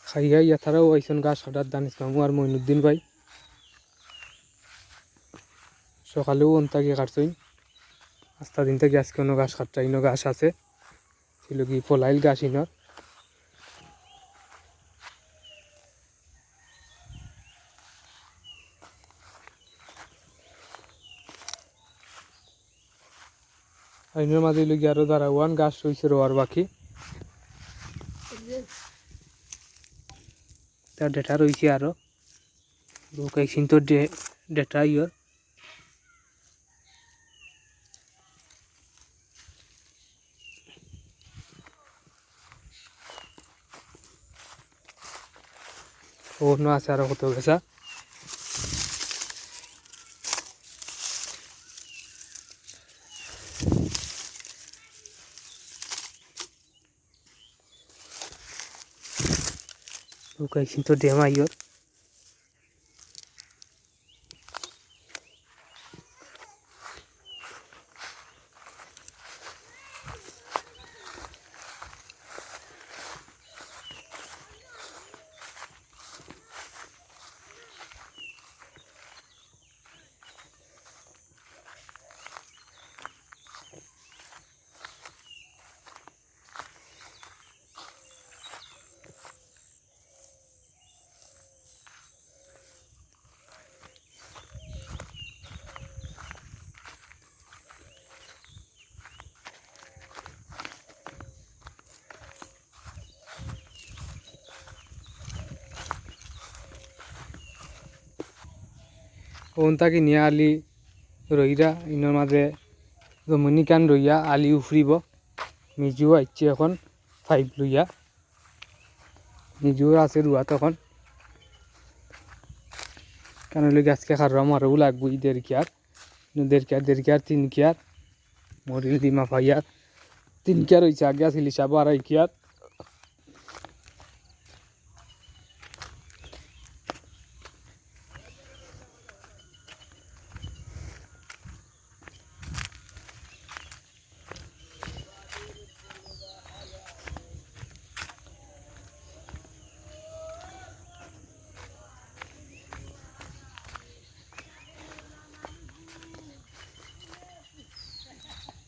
খাইয়া ইয়াথারাও আইসন গাছ কাটার দানিস মামু আর মইনুদ্দিন ভাই সকালেও অন্তাকে কাটছই আস্তা দিন থেকে আজকে অন্য গাছ কাটটা ইনো গাছ আছে ছিল কি পলাইল গাছ ইনর আইনের মাঝে লুকি আরো দাঁড়াওয়ান গাছ রয়েছে রোয়ার বাকি তার ডেটা রয়েছে আরো লোকাইছিন তো ডেটা ইয়র অন্য আছে আরো কত গেছা লোকাইছিন তো ডেমা ইয়র ওনটাকে নিয়ে আলি রইরা ইনোর মাঝে জমনিকান রইয়া আলি উফরিব মিজুও আইছে এখন 5 লইয়া মিজুও আছে রুয়া তখন কেন লইগে আজকে খারাম আরও লাগবো দেড় কেয়ার 3 কেয়ার মরিল দিমা ভাইয়ার 3 কেয়ার হয়েছে আগে আসিল হিসাব 2.5 কেয়ার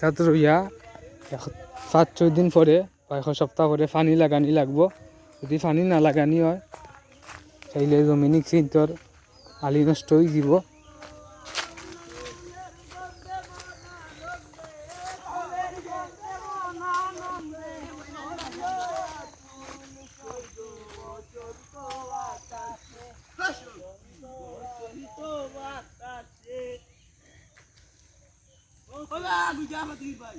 তাতে রইয়া 5-6 দিন পরে বা 1 সপ্তাহ পরে পানি লাগানি লাগবো যদি পানি না লাগানি হয় তাইলে জমিনিক চিন্তর আলি নষ্ট হয়ে যাব Hola, Guja Fatih Bhai.